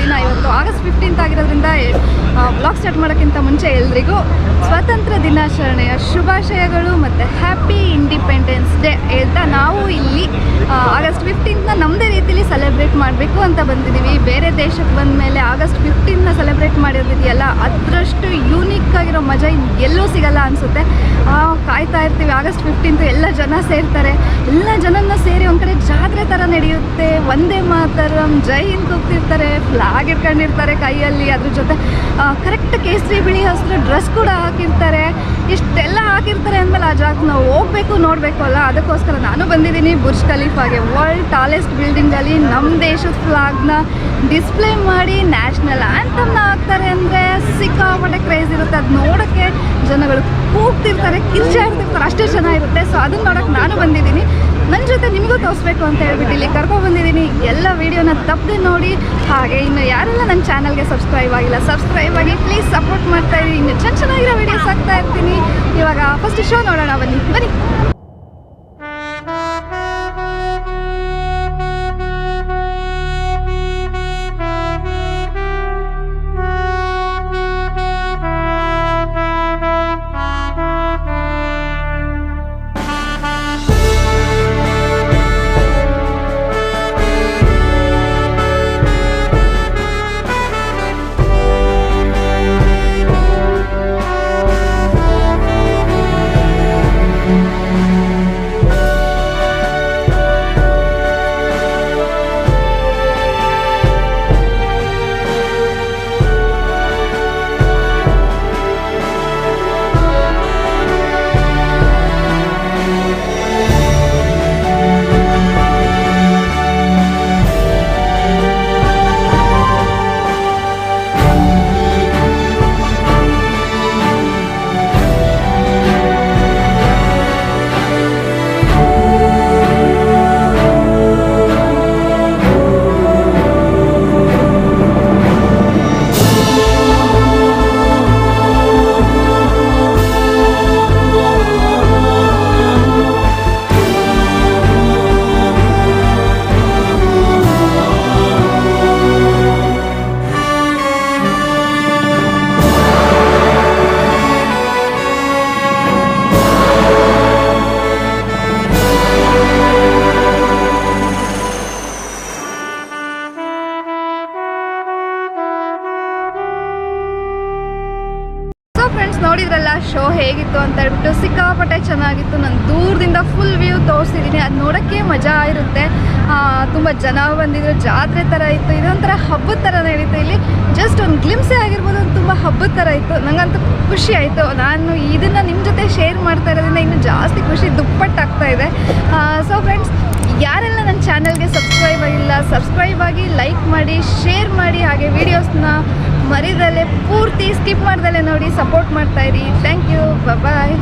ದಿನ ಇವತ್ತು. ಆಗಸ್ಟ್ 15 ಆಗಿರೋದ್ರಿಂದ ವ್ಲಾಗ್ ಸ್ಟಾರ್ಟ್ ಮಾಡೋಕ್ಕಿಂತ ಮುಂಚೆ ಎಲ್ರಿಗೂ ಸ್ವಾತಂತ್ರ್ಯ ದಿನಾಚರಣೆಯ ಶುಭಾಶಯಗಳು ಮತ್ತು ಹ್ಯಾಪಿ ಇಂಡಿಪೆಂಡೆನ್ಸ್ ಡೇ ಹೇಳ್ತಾ ನಾವು ಇಲ್ಲಿ ಆಗಸ್ಟ್ 15ನ ನಮ್ಮದೇ ರೀತಿಯಲ್ಲಿ ಸೆಲೆಬ್ರೇಟ್ ಮಾಡಬೇಕು ಅಂತ ಬಂದಿದ್ದೀವಿ. ಬೇರೆ ದೇಶಕ್ಕೆ ಬಂದ ಮೇಲೆ ಆಗಸ್ಟ್ 15ನ ಸೆಲೆಬ್ರೇಟ್ ಮಾಡಿರೋದಿದೆಯಲ್ಲ ಅದರಷ್ಟು ಯೂನಿಕ್ ಆಗಿರೋ ಮಜಾ ಎಲ್ಲೂ ಸಿಗಲ್ಲ ಅನಿಸುತ್ತೆ. ಕಾಯ್ತಾ ಇರ್ತೀವಿ ಆಗಸ್ಟ್ 15 ಎಲ್ಲ ಜನ ಸೇರ್ತಾರೆ. ಎಲ್ಲ ಜನನ ಸೇರಿ ಒಂದು ಕಡೆ ಜಾತ್ರೆ ಥರ ನಡೆಯುತ್ತೆ. ಒಂದೇ ಮಾತರಂ ಜೈ ಹಿಂದ್ ಕೂಗ್ತಿರ್ತಾರೆ, ಫ್ಲಾಗ್ ಇಟ್ಕೊಂಡಿರ್ತಾರೆ ಕೈಯಲ್ಲಿ. ಅದ್ರ ಜೊತೆ ಕರೆಕ್ಟ್ ಕೇಸರಿ ಬಿಳಿ ಹಸಿರು ಡ್ರೆಸ್ ಕೂಡ ಹಾಕಿರ್ತಾರೆ. ಇಷ್ಟೆಲ್ಲ ಹಾಕಿರ್ತಾರೆ ಅಂದಮೇಲೆ ಆ ಜಾಗಕ್ಕೆ ನಾವು ಹೋಗಬೇಕು ನೋಡಬೇಕು ಅಲ್ಲ. ಅದಕ್ಕೋಸ್ಕರ ನಾನು ಬಂದಿದ್ದೀನಿ ಬುರ್ಜ್ ಖಲೀಫಾಗೆ. ವರ್ಲ್ಡ್ ಟಾಲೆಸ್ಟ್ ಬಿಲ್ಡಿಂಗಲ್ಲಿ ನಮ್ಮ ದೇಶದ ಫ್ಲಾಗ್ನ ಡಿಸ್ಪ್ಲೇ ಮಾಡಿ ನ್ಯಾಷನಲ್ ಆ್ಯಂಥಮ್ನ ಹಾಕ್ತಾರೆ ಅಂದರೆ ಸಿಕ್ಕಾಪಟ್ಟೆ ಕ್ರೇಜ್ ಇರುತ್ತೆ. ಅದು ನೋಡೋಕ್ಕೆ ಜನಗಳು ಕೂಗ್ತಿರ್ತಾರೆ, ಕಿರ್ಚಾಡ್ತಿರ್ತಾರೆ, ಅಷ್ಟೇ ಚೆನ್ನಾಗಿರುತ್ತೆ. ಸೊ ಅದನ್ನ ನೋಡೋಕ್ಕೆ ನಾನು ಬಂದಿದ್ದೀನಿ. ನನ್ನ ಜೊತೆ ನಿಮಗೂ ತೋರಿಸ್ಬೇಕು ಅಂತ ಹೇಳ್ಬಿಟ್ಟು ಇಲ್ಲಿ ಕರ್ಕೊಂಡ್ಬಂದಿದ್ದೀನಿ. ಎಲ್ಲ ವೀಡಿಯೋನ ತಪ್ಪದೆ ನೋಡಿ. ಹಾಗೆ ಇನ್ನು ಯಾರೆಲ್ಲ ನನ್ನ ಚಾನಲ್ಗೆ ಸಬ್ಸ್ಕ್ರೈಬ್ ಆಗಿಲ್ಲ ಸಬ್ಸ್ಕ್ರೈಬ್ ಆಗಿ ಪ್ಲೀಸ್ ಸಪೋರ್ಟ್ ಮಾಡ್ತಾ ಇದ್ದೀನಿ. ಇನ್ನು ಚೆನ್ನಾಗಿರೋ ವೀಡಿಯೋಸ್ ಹಾಕ್ತಾ ಇರ್ತೀನಿ. ಇವಾಗ ಫಸ್ಟ್ ಶೋ ನೋಡೋಣ, ಬನ್ನಿ. ಫ್ರೆಂಡ್ಸ್ ನೋಡಿದ್ರಲ್ಲ ಶೋ ಹೇಗಿತ್ತು ಅಂತ ಹೇಳ್ಬಿಟ್ಟು ಸಿಕ್ಕಾಪಟ್ಟೆ ಚೆನ್ನಾಗಿತ್ತು. ನಾನು ದೂರದಿಂದ ಫುಲ್ ವ್ಯೂ ತೋರಿಸಿದ್ದೀನಿ. ಅದು ನೋಡೋಕ್ಕೆ ಮಜಾ ಇರುತ್ತೆ. ತುಂಬ ಜನ ಬಂದಿದ್ರು, ಜಾತ್ರೆ ಥರ ಇತ್ತು. ಇದೊಂಥರ ಹಬ್ಬದ ಥರ ನಡೀತು. ಇಲ್ಲಿ ಜಸ್ಟ್ ಒಂದು ಗ್ಲಿಮ್ಸೇ ಆಗಿರ್ಬೋದು, ತುಂಬ ಹಬ್ಬದ ಥರ ಇತ್ತು. ನನಗಂತೂ ಖುಷಿ ಆಯಿತು. ನಾನು ಇದನ್ನು ನಿಮ್ಮ ಜೊತೆ ಶೇರ್ ಮಾಡ್ತಾ ಇರೋದ್ರಿಂದ ಇನ್ನೂ ಜಾಸ್ತಿ ಖುಷಿ ದುಪ್ಪಟ್ಟಾಗ್ತಾ ಇದೆ. ಸೊ ಫ್ರೆಂಡ್ಸ್, ಯಾರೆಲ್ಲ ನನ್ನ ಚಾನಲ್ಗೆ ಸಬ್ಸ್ಕ್ರೈಬ್ ಆಗಿಲ್ಲ ಸಬ್ಸ್ಕ್ರೈಬ್ ಆಗಿ, ಲೈಕ್ ಮಾಡಿ, ಶೇರ್ ಮಾಡಿ. ಹಾಗೆ ವೀಡಿಯೋಸ್ನ ಮರಿದಲ್ಲೇ ಪೂರ್ತಿ ಸ್ಕಿಪ್ ಮಾಡ್ದಲ್ಲೇ ನೋಡಿ ಸಪೋರ್ಟ್ ಮಾಡ್ತಾಯಿರಿ. Thank you, bye.